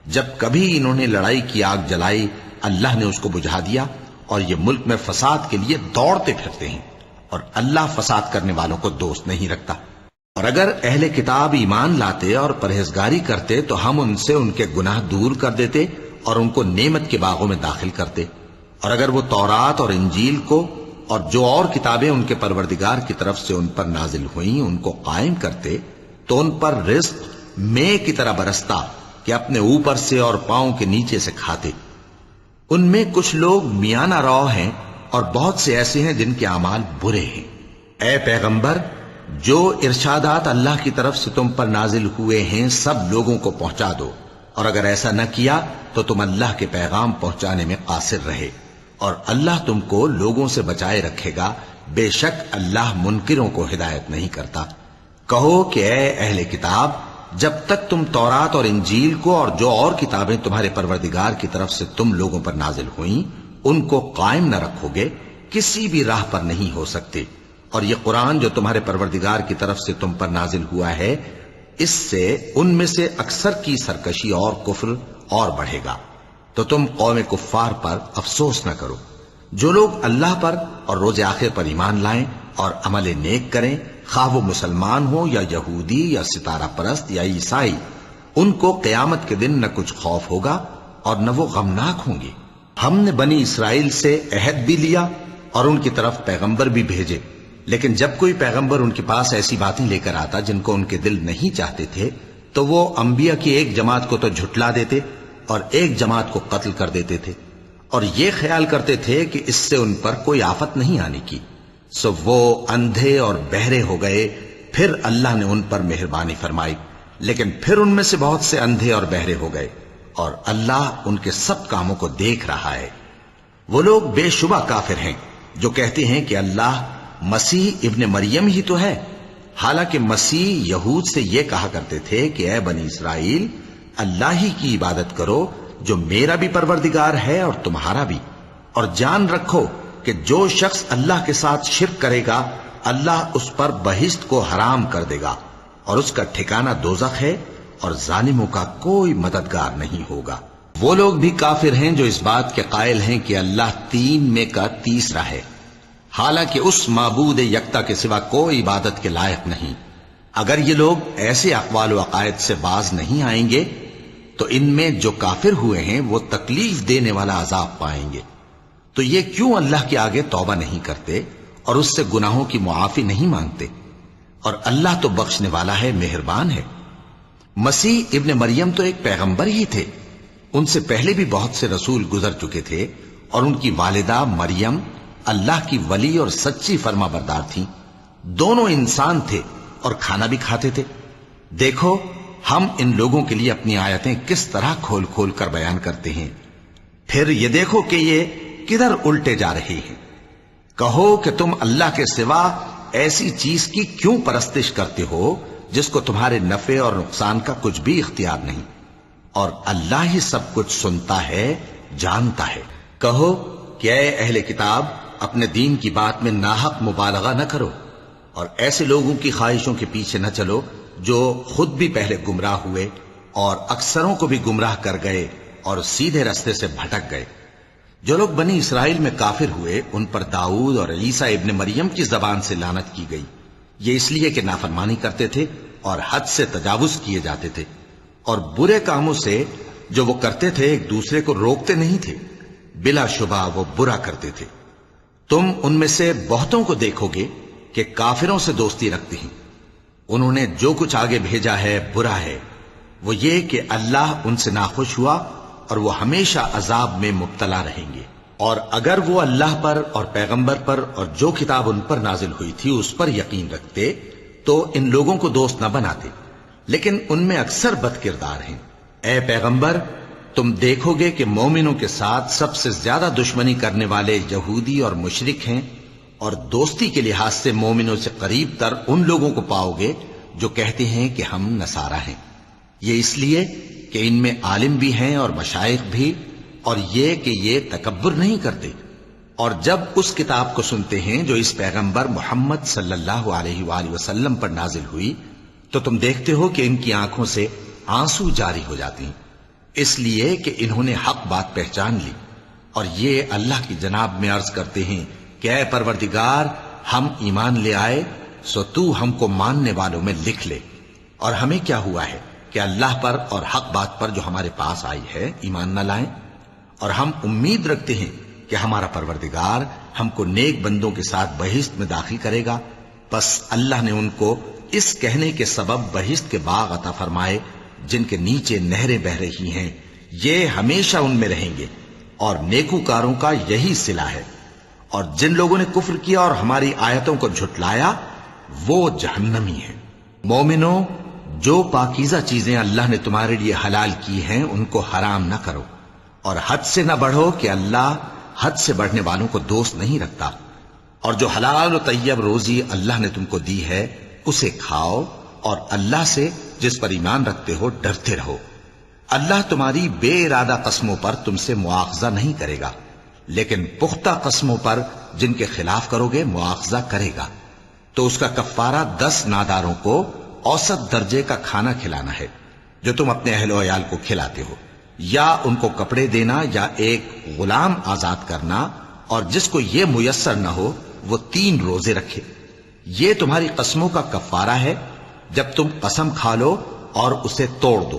جب کبھی انہوں نے لڑائی کی آگ جلائی، اللہ نے اس کو بجھا دیا، اور یہ ملک میں فساد کے لیے دوڑتے پھرتے ہیں، اور اللہ فساد کرنے والوں کو دوست نہیں رکھتا۔ اور اگر اہل کتاب ایمان لاتے اور پرہیزگاری کرتے تو ہم ان سے ان کے گناہ دور کر دیتے اور ان کو نعمت کے باغوں میں داخل کرتے۔ اور اگر وہ تورات اور انجیل کو اور جو اور کتابیں ان کے پروردگار کی طرف سے ان پر نازل ہوئیں ان کو قائم کرتے تو ان پر رزق مے کی طرح برستا کہ اپنے اوپر سے اور پاؤں کے نیچے سے کھاتے۔ ان میں کچھ لوگ میانہ رو ہیں اور بہت سے ایسے ہیں جن کے اعمال برے ہیں۔ اے پیغمبر، جو ارشادات اللہ کی طرف سے تم پر نازل ہوئے ہیں سب لوگوں کو پہنچا دو، اور اگر ایسا نہ کیا تو تم اللہ کے پیغام پہنچانے میں قاصر رہے، اور اللہ تم کو لوگوں سے بچائے رکھے گا، بے شک اللہ منکروں کو ہدایت نہیں کرتا۔ کہو کہ اے اہل کتاب، جب تک تم تورات اور انجیل کو اور جو اور کتابیں تمہارے پروردگار کی طرف سے تم لوگوں پر نازل ہوئیں ان کو قائم نہ رکھو گے، کسی بھی راہ پر نہیں ہو سکتے۔ اور یہ قرآن جو تمہارے پروردگار کی طرف سے تم پر نازل ہوا ہے، اس سے ان میں سے اکثر کی سرکشی اور کفر اور بڑھے گا، تو تم قوم کفار پر افسوس نہ کرو۔ جو لوگ اللہ پر اور روز آخر پر ایمان لائیں اور عمل نیک کریں، خواہ وہ مسلمان ہو یا یہودی یا ستارہ پرست یا عیسائی، ان کو قیامت کے دن نہ کچھ خوف ہوگا اور نہ وہ غمناک ہوں گے۔ ہم نے بنی اسرائیل سے عہد بھی لیا اور ان کی طرف پیغمبر بھی بھیجے، لیکن جب کوئی پیغمبر ان کے پاس ایسی باتیں لے کر آتا جن کو ان کے دل نہیں چاہتے تھے تو وہ انبیاء کی ایک جماعت کو تو جھٹلا دیتے اور ایک جماعت کو قتل کر دیتے تھے، اور یہ خیال کرتے تھے کہ اس سے ان پر کوئی آفت نہیں آنے کی، سو وہ اندھے اور بہرے ہو گئے۔ پھر اللہ نے ان پر مہربانی فرمائی، لیکن پھر ان میں سے بہت سے اندھے اور بہرے ہو گئے، اور اللہ ان کے سب کاموں کو دیکھ رہا ہے۔ وہ لوگ بے شبہ کافر ہیں جو کہتے ہیں کہ اللہ مسیح ابن مریم ہی تو ہے، حالانکہ مسیح یہود سے یہ کہا کرتے تھے کہ اے بنی اسرائیل، اللہ ہی کی عبادت کرو جو میرا بھی پروردگار ہے اور تمہارا بھی، اور جان رکھو کہ جو شخص اللہ کے ساتھ شرک کرے گا اللہ اس پر بہشت کو حرام کر دے گا، اور اس کا ٹھکانہ دوزخ ہے، اور ظالموں کا کوئی مددگار نہیں ہوگا۔ وہ لوگ بھی کافر ہیں جو اس بات کے قائل ہیں کہ اللہ تین میں کا تیسرا ہے، حالانکہ اس معبود یکتا کے سوا کوئی عبادت کے لائق نہیں۔ اگر یہ لوگ ایسے اقوال و عقائد سے باز نہیں آئیں گے تو ان میں جو کافر ہوئے ہیں وہ تکلیف دینے والا عذاب پائیں گے۔ تو یہ کیوں اللہ کے آگے توبہ نہیں کرتے اور اس سے گناہوں کی معافی نہیں مانگتے؟ اور اللہ تو بخشنے والا ہے، مہربان ہے۔ مسیح ابن مریم تو ایک پیغمبر ہی تھے، ان سے پہلے بھی بہت سے رسول گزر چکے تھے، اور ان کی والدہ مریم اللہ کی ولی اور سچی فرما بردار تھیں۔ دونوں انسان تھے اور کھانا بھی کھاتے تھے۔ دیکھو ہم ان لوگوں کے لیے اپنی آیتیں کس طرح کھول کھول کر بیان کرتے ہیں، پھر یہ دیکھو کہ یہ کدھر الٹے جا رہے ہیں۔ کہو کہ تم اللہ کے سوا ایسی چیز کی کیوں پرستش کرتے ہو جس کو تمہارے نفع اور نقصان کا کچھ بھی اختیار نہیں، اور اللہ ہی سب کچھ سنتا ہے، جانتا ہے۔ کہو کہ اے اہل کتاب اپنے دین کی بات میں ناحق مبالغہ نہ کرو اور ایسے لوگوں کی خواہشوں کے پیچھے نہ چلو جو خود بھی پہلے گمراہ ہوئے اور اکثروں کو بھی گمراہ کر گئے اور سیدھے راستے سے بھٹک گئے۔ جو لوگ بنی اسرائیل میں کافر ہوئے ان پر داؤد اور عیسیٰ ابن مریم کی زبان سے لعنت کی گئی، یہ اس لیے کہ نافرمانی کرتے تھے اور حد سے تجاوز کیے جاتے تھے اور برے کاموں سے جو وہ کرتے تھے ایک دوسرے کو روکتے نہیں تھے، بلا شبہ وہ برا کرتے تھے۔ تم ان میں سے بہتوں کو دیکھو گے کہ کافروں سے دوستی رکھتے ہیں، انہوں نے جو کچھ آگے بھیجا ہے برا ہے، وہ یہ کہ اللہ ان سے ناخوش ہوا اور وہ ہمیشہ عذاب میں مبتلا رہیں گے۔ اور اگر وہ اللہ پر اور پیغمبر پر اور جو کتاب ان پر نازل ہوئی تھی اس پر یقین رکھتے تو ان لوگوں کو دوست نہ بناتے، لیکن ان میں اکثر بد کردار ہیں۔ اے پیغمبر تم دیکھو گے کہ مومنوں کے ساتھ سب سے زیادہ دشمنی کرنے والے یہودی اور مشرک ہیں، اور دوستی کے لحاظ سے مومنوں سے قریب تر ان لوگوں کو پاؤ گے جو کہتے ہیں کہ ہم نصارہ ہیں، یہ اس لیے کہ ان میں عالم بھی ہیں اور مشائخ بھی، اور یہ کہ یہ تکبر نہیں کرتے۔ اور جب اس کتاب کو سنتے ہیں جو اس پیغمبر محمد صلی اللہ علیہ وآلہ وسلم پر نازل ہوئی تو تم دیکھتے ہو کہ ان کی آنکھوں سے آنسو جاری ہو جاتے ہیں، اس لیے کہ انہوں نے حق بات پہچان لی، اور یہ اللہ کی جناب میں عرض کرتے ہیں کہ اے پروردگار ہم ایمان لے آئے سو تو ہم کو ماننے والوں میں لکھ لے۔ اور ہمیں کیا ہوا ہے کہ اللہ پر اور حق بات پر جو ہمارے پاس آئی ہے ایمان نہ لائیں، اور ہم امید رکھتے ہیں کہ ہمارا پروردگار ہم کو نیک بندوں کے ساتھ بہشت میں داخل کرے گا۔ پس اللہ نے ان کو اس کہنے کے سبب بہشت کے باغ عطا فرمائے جن کے نیچے نہریں بہ رہی ہیں، یہ ہمیشہ ان میں رہیں گے، اور نیکوکاروں کا یہی صلہ ہے۔ اور جن لوگوں نے کفر کیا اور ہماری آیتوں کو جھٹلایا وہ جہنمی ہیں۔ مومنوں جو پاکیزہ چیزیں اللہ نے تمہارے لیے حلال کی ہیں ان کو حرام نہ کرو، اور حد سے نہ بڑھو کہ اللہ حد سے بڑھنے والوں کو دوست نہیں رکھتا۔ اور جو حلال و طیب روزی اللہ نے تم کو دی ہے اسے کھاؤ، اور اللہ سے جس پر ایمان رکھتے ہو ڈرتے رہو۔ اللہ تمہاری بے ارادہ قسموں پر تم سے مواخذہ نہیں کرے گا، لیکن پختہ قسموں پر جن کے خلاف کرو گے مواخذہ کرے گا۔ تو اس کا کفارہ 10 ناداروں کو اوسط درجے کا کھانا کھلانا ہے جو تم اپنے اہل و عیال کو کھلاتے ہو، یا ان کو کپڑے دینا یا ایک غلام آزاد کرنا، اور جس کو یہ میسر نہ ہو وہ 3 روزے رکھے۔ یہ تمہاری قسموں کا کفارہ ہے جب تم قسم کھا لو اور اسے توڑ دو،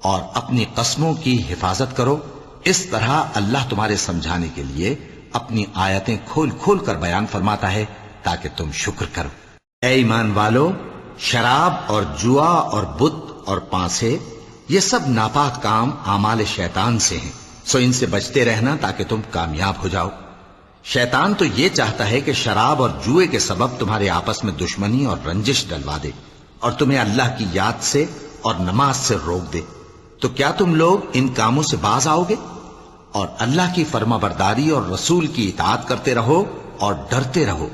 اور اپنی قسموں کی حفاظت کرو۔ اس طرح اللہ تمہارے سمجھانے کے لیے اپنی آیتیں کھول کھول کر بیان فرماتا ہے تاکہ تم شکر کرو۔ اے ایمان والو، شراب اور جوا اور بت اور پانسے یہ سب ناپاک کام اعمال شیطان سے ہیں، سو ان سے بچتے رہنا تاکہ تم کامیاب ہو جاؤ۔ شیطان تو یہ چاہتا ہے کہ شراب اور جوئے کے سبب تمہارے آپس میں دشمنی اور رنجش ڈلوا دے اور تمہیں اللہ کی یاد سے اور نماز سے روک دے۔ تو کیا تم لوگ ان کاموں سے باز آؤ گے؟ اور اللہ کی فرما برداری اور رسول کی اطاعت کرتے رہو اور ڈرتے رہو۔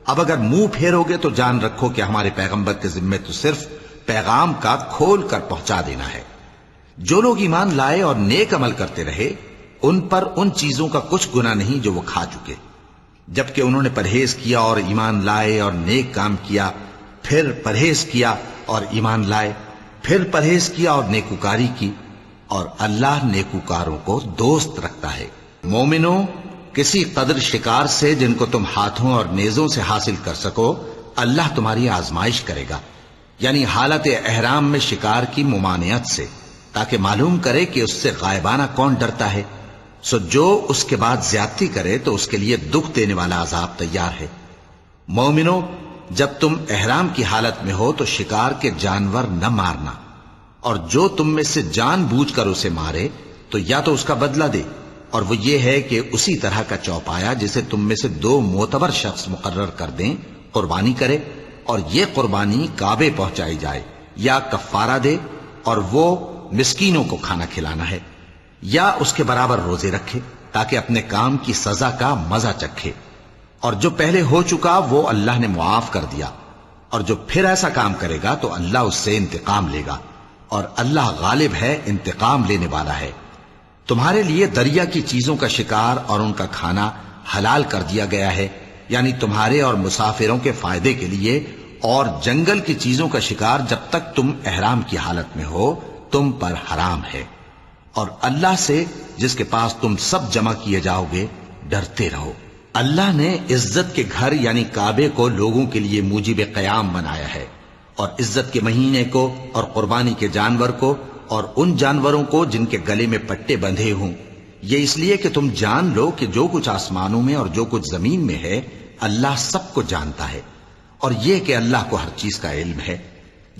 اب اگر منہ پھیرو گے تو جان رکھو کہ ہمارے پیغمبر کے ذمے تو صرف پیغام کا کھول کر پہنچا دینا ہے۔ جو لوگ ایمان لائے اور نیک عمل کرتے رہے ان پر ان چیزوں کا کچھ گناہ نہیں جو وہ کھا چکے، جبکہ انہوں نے پرہیز کیا اور ایمان لائے اور نیک کام کیا، پھر پرہیز کیا اور ایمان لائے، پھر پرہیز کیا اور نیکوکاری کی، اور اللہ نیکوکاروں کو دوست رکھتا ہے۔ مومنوں، کسی قدر شکار سے جن کو تم ہاتھوں اور نیزوں سے حاصل کر سکو اللہ تمہاری آزمائش کرے گا، یعنی حالت احرام میں شکار کی ممانعت سے، تاکہ معلوم کرے کہ اس سے غائبانہ کون ڈرتا ہے۔ سو جو اس کے بعد زیادتی کرے تو اس کے لیے دکھ دینے والا عذاب تیار ہے۔ مومنوں، جب تم احرام کی حالت میں ہو تو شکار کے جانور نہ مارنا، اور جو تم میں سے جان بوجھ کر اسے مارے تو یا تو اس کا بدلہ دے، اور وہ یہ ہے کہ اسی طرح کا چوپایا جسے تم میں سے 2 معتبر شخص مقرر کر دیں قربانی کرے، اور یہ قربانی کعبے پہنچائی جائے، یا کفارہ دے اور وہ مسکینوں کو کھانا کھلانا ہے، یا اس کے برابر روزے رکھے تاکہ اپنے کام کی سزا کا مزہ چکھے۔ اور جو پہلے ہو چکا وہ اللہ نے معاف کر دیا، اور جو پھر ایسا کام کرے گا تو اللہ اس سے انتقام لے گا، اور اللہ غالب ہے، انتقام لینے والا ہے۔ تمہارے لیے دریا کی چیزوں کا شکار اور ان کا کھانا حلال کر دیا گیا ہے، یعنی تمہارے اور مسافروں کے فائدے کے لیے، اور جنگل کی چیزوں کا شکار جب تک تم احرام کی حالت میں ہو تم پر حرام ہے۔ اور اللہ سے جس کے پاس تم سب جمع کیے جاؤ گے ڈرتے رہو۔ اللہ نے عزت کے گھر یعنی کعبے کو لوگوں کے لیے موجب قیام بنایا ہے، اور عزت کے مہینے کو اور قربانی کے جانور کو اور ان جانوروں کو جن کے گلے میں پٹے بندھے ہوں، یہ اس لیے کہ تم جان لو کہ جو کچھ آسمانوں میں اور جو کچھ زمین میں ہے اللہ سب کو جانتا ہے، اور یہ کہ اللہ کو ہر چیز کا علم ہے۔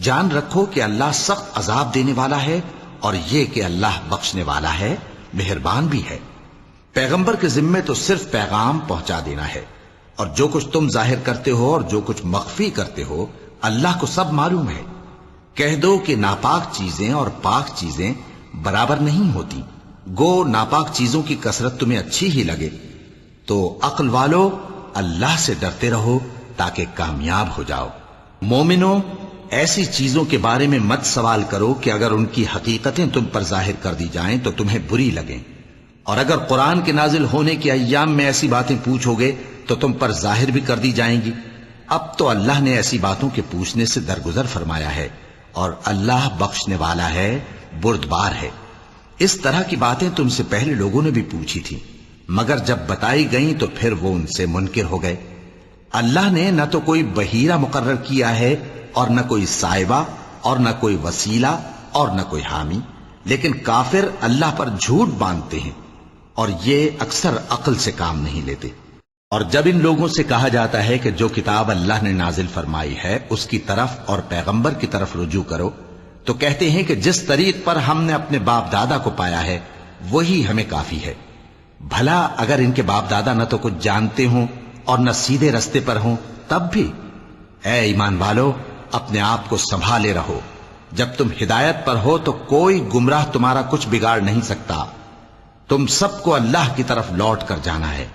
جان رکھو کہ اللہ سخت عذاب دینے والا ہے، اور یہ کہ اللہ بخشنے والا ہے، مہربان بھی ہے۔ پیغمبر کے ذمے تو صرف پیغام پہنچا دینا ہے، اور جو کچھ تم ظاہر کرتے ہو اور جو کچھ مخفی کرتے ہو اللہ کو سب معلوم ہے۔ کہہ دو کہ ناپاک چیزیں اور پاک چیزیں برابر نہیں ہوتی، گو ناپاک چیزوں کی کثرت تمہیں اچھی ہی لگے، تو عقل والو اللہ سے ڈرتے رہو تاکہ کامیاب ہو جاؤ۔ مومنو، ایسی چیزوں کے بارے میں مت سوال کرو کہ اگر ان کی حقیقتیں تم پر ظاہر کر دی جائیں تو تمہیں بری لگیں، اور اگر قرآن کے نازل ہونے کے ایام میں ایسی باتیں پوچھو گے تو تم پر ظاہر بھی کر دی جائیں گی۔ اب تو اللہ نے ایسی باتوں کے پوچھنے سے درگزر فرمایا ہے، اور اللہ بخشنے والا ہے، بردبار ہے۔ اس طرح کی باتیں تم سے پہلے لوگوں نے بھی پوچھی تھی، مگر جب بتائی گئیں تو پھر وہ ان سے منکر ہو گئے۔ اللہ نے نہ تو کوئی بحیرہ مقرر کیا ہے اور نہ کوئی سائبہ اور نہ کوئی وسیلہ اور نہ کوئی حامی، لیکن کافر اللہ پر جھوٹ باندھتے ہیں اور یہ اکثر عقل سے کام نہیں لیتے۔ اور جب ان لوگوں سے کہا جاتا ہے کہ جو کتاب اللہ نے نازل فرمائی ہے اس کی طرف اور پیغمبر کی طرف رجوع کرو، تو کہتے ہیں کہ جس طریق پر ہم نے اپنے باپ دادا کو پایا ہے وہی ہمیں کافی ہے۔ بھلا اگر ان کے باپ دادا نہ تو کچھ جانتے ہوں اور نہ سیدھے رستے پر ہوں تب بھی؟ اے ایمان والو، اپنے آپ کو سنبھالے رہو، جب تم ہدایت پر ہو تو کوئی گمراہ تمہارا کچھ بگاڑ نہیں سکتا۔ تم سب کو اللہ کی طرف لوٹ کر جانا ہے،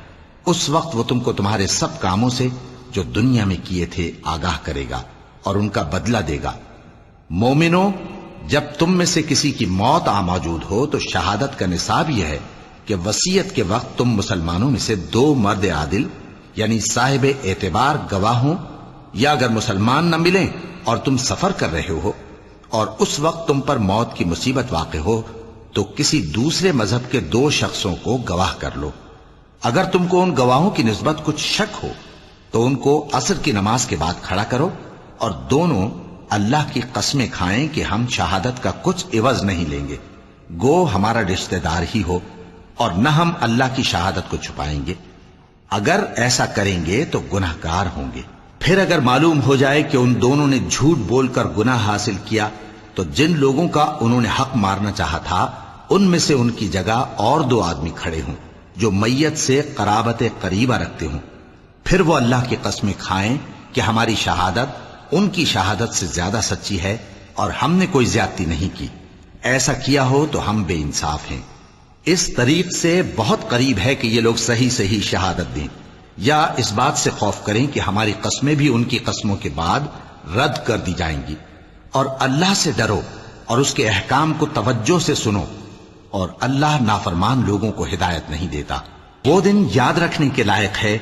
اس وقت وہ تم کو تمہارے سب کاموں سے جو دنیا میں کیے تھے آگاہ کرے گا اور ان کا بدلہ دے گا۔ مومنو، جب تم میں سے کسی کی موت آ موجود ہو تو شہادت کا نصاب یہ ہے کہ وصیت کے وقت تم مسلمانوں میں سے 2 مرد عادل یعنی صاحب اعتبار گواہ ہوں، یا اگر مسلمان نہ ملیں اور تم سفر کر رہے ہو اور اس وقت تم پر موت کی مصیبت واقع ہو تو کسی دوسرے مذہب کے 2 شخصوں کو گواہ کر لو۔ اگر تم کو ان گواہوں کی نسبت کچھ شک ہو تو ان کو عصر کی نماز کے بعد کھڑا کرو، اور دونوں اللہ کی قسمیں کھائیں کہ ہم شہادت کا کچھ عوض نہیں لیں گے، گو ہمارا رشتہ دار ہی ہو، اور نہ ہم اللہ کی شہادت کو چھپائیں گے۔ اگر ایسا کریں گے تو گناہ گار ہوں گے۔ پھر اگر معلوم ہو جائے کہ ان دونوں نے جھوٹ بول کر گناہ حاصل کیا تو جن لوگوں کا انہوں نے حق مارنا چاہا تھا ان میں سے ان کی جگہ اور 2 آدمی کھڑے ہوں جو میت سے قرابت قریبہ رکھتے ہوں، پھر وہ اللہ کی قسمیں کھائیں کہ ہماری شہادت ان کی شہادت سے زیادہ سچی ہے اور ہم نے کوئی زیادتی نہیں کی۔ ایسا کیا ہو تو ہم بے انصاف ہیں۔ اس طریق سے بہت قریب ہے کہ یہ لوگ صحیح شہادت دیں، یا اس بات سے خوف کریں کہ ہماری قسمیں بھی ان کی قسموں کے بعد رد کر دی جائیں گی۔ اور اللہ سے ڈرو اور اس کے احکام کو توجہ سے سنو، اور اللہ نافرمان لوگوں کو ہدایت نہیں دیتا۔ وہ دن یاد رکھنے کے لائق ہے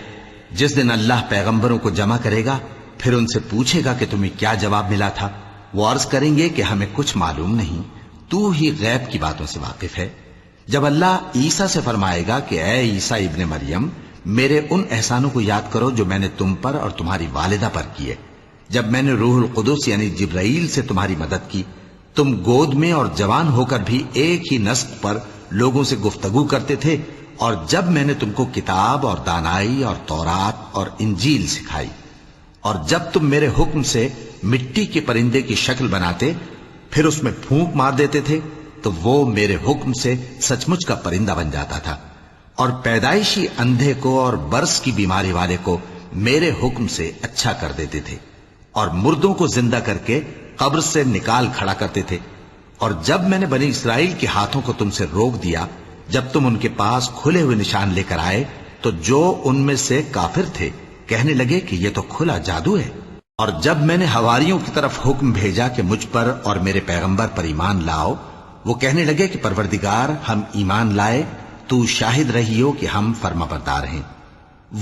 جس دن اللہ پیغمبروں کو جمع کرے گا، پھر ان سے پوچھے گا کہ تمہیں کیا جواب ملا تھا۔ وہ عرض کریں گے کہ ہمیں کچھ معلوم نہیں، تو ہی غیب کی باتوں سے واقف ہے۔ جب اللہ عیسیٰ سے فرمائے گا کہ اے عیسیٰ ابن مریم، میرے ان احسانوں کو یاد کرو جو میں نے تم پر اور تمہاری والدہ پر کیے، جب میں نے روح القدس یعنی جبرائیل سے تمہاری مدد کی، تم گود میں اور جوان ہو کر بھی ایک ہی نسق پر لوگوں سے گفتگو کرتے تھے، اور جب میں نے تم کو کتاب اور دانائی اور تورات اور انجیل سکھائی، اور جب تم میرے حکم سے مٹی کے پرندے کی شکل بناتے پھر اس میں پھونک مار دیتے تھے تو وہ میرے حکم سے سچ مچ کا پرندہ بن جاتا تھا، اور پیدائشی اندھے کو اور برس کی بیماری والے کو میرے حکم سے اچھا کر دیتے تھے، اور مردوں کو زندہ کر کے قبر سے نکال کھڑا کرتے تھے۔ اور جب میں نے بنی اسرائیل کے ہاتھوں کو تم سے روک دیا جب تم ان کے پاس کھلے ہوئے نشان لے کر آئے تو جو ان میں سے کافر تھے کہنے لگے کہ یہ تو کھلا جادو ہے۔ اور جب میں نے حواریوں کی طرف حکم بھیجا کہ مجھ پر اور میرے پیغمبر پر ایمان لاؤ، وہ کہنے لگے کہ پروردگار ہم ایمان لائے، تو شاہد رہی ہو کہ ہم فرما بردار ہیں۔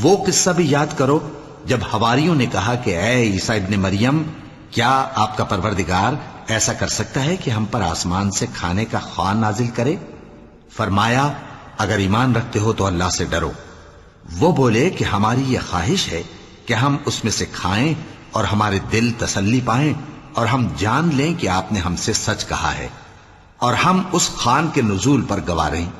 وہ قصہ بھی یاد کرو جب حواریوں نے کہا کہ اے عیسیٰ ابن مریم، کیا آپ کا پروردگار ایسا کر سکتا ہے کہ ہم پر آسمان سے کھانے کا خوان نازل کرے؟ فرمایا اگر ایمان رکھتے ہو تو اللہ سے ڈرو۔ وہ بولے کہ ہماری یہ خواہش ہے کہ ہم اس میں سے کھائیں اور ہمارے دل تسلی پائیں اور ہم جان لیں کہ آپ نے ہم سے سچ کہا ہے اور ہم اس خوان کے نزول پر گواہ رہیں۔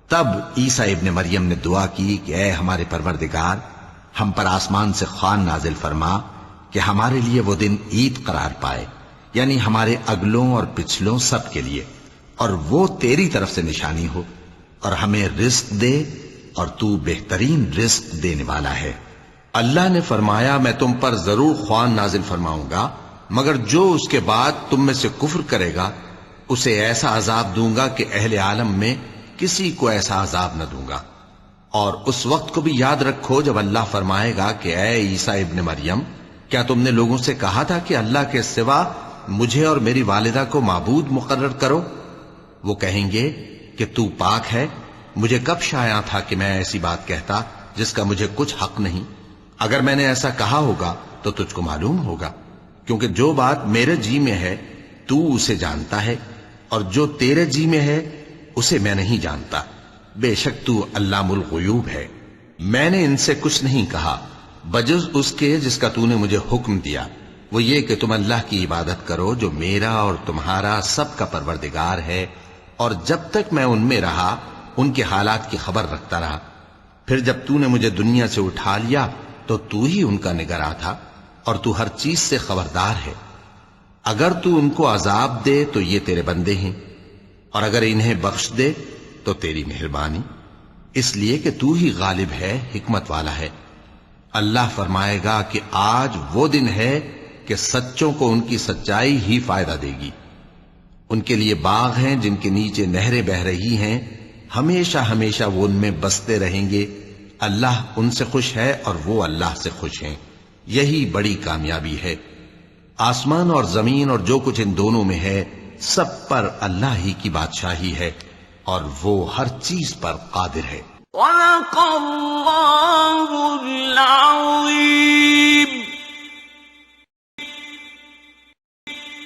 تب عیسیٰ ابن مریم نے دعا کی کہ اے ہمارے پروردگار، ہم پر آسمان سے خوان نازل فرما کہ ہمارے لیے وہ دن عید قرار پائے، یعنی ہمارے اگلوں اور پچھلوں سب کے لیے، اور وہ تیری طرف سے نشانی ہو، اور ہمیں رزق دے اور تو بہترین رزق دینے والا ہے۔ اللہ نے فرمایا میں تم پر ضرور خوان نازل فرماؤں گا، مگر جو اس کے بعد تم میں سے کفر کرے گا اسے ایسا عذاب دوں گا کہ اہل عالم میں کسی کو ایسا عذاب نہ دوں گا۔ اور اس وقت کو بھی یاد رکھو جب اللہ فرمائے گا کہ اے عیسیٰ ابن مریم، کیا تم نے لوگوں سے کہا تھا کہ اللہ کے سوا مجھے اور میری والدہ کو معبود مقرر کرو؟ وہ کہیں گے کہ تو پاک ہے، مجھے کب شایع تھا کہ میں ایسی بات کہتا جس کا مجھے کچھ حق نہیں؟ اگر میں نے ایسا کہا ہوگا تو تجھ کو معلوم ہوگا، کیونکہ جو بات میرے جی میں ہے تو اسے جانتا ہے، اور جو تیرے جی میں ہے اسے میں نہیں جانتا۔ بے شک تو علام الغیوب ہے۔ میں نے ان سے کچھ نہیں کہا بجز اس کے جس کا تو نے مجھے حکم دیا، وہ یہ کہ تم اللہ کی عبادت کرو جو میرا اور تمہارا سب کا پروردگار ہے، اور جب تک میں ان میں رہا ان کے حالات کی خبر رکھتا رہا۔ پھر جب تو نے مجھے دنیا سے اٹھا لیا تو تو ہی ان کا نگراں تھا، اور تو ہر چیز سے خبردار ہے۔ اگر تو ان کو عذاب دے تو یہ تیرے بندے ہیں، اور اگر انہیں بخش دے تو تیری مہربانی، اس لیے کہ تو ہی غالب ہے، حکمت والا ہے۔ اللہ فرمائے گا کہ آج وہ دن ہے کہ سچوں کو ان کی سچائی ہی فائدہ دے گی۔ ان کے لیے باغ ہیں جن کے نیچے نہریں بہ رہی ہیں، ہمیشہ ہمیشہ وہ ان میں بستے رہیں گے۔ اللہ ان سے خوش ہے اور وہ اللہ سے خوش ہیں، یہی بڑی کامیابی ہے۔ آسمان اور زمین اور جو کچھ ان دونوں میں ہے سب پر اللہ ہی کی بادشاہی ہے، اور وہ ہر چیز پر قادر ہے۔ صدق اللہ العظیم۔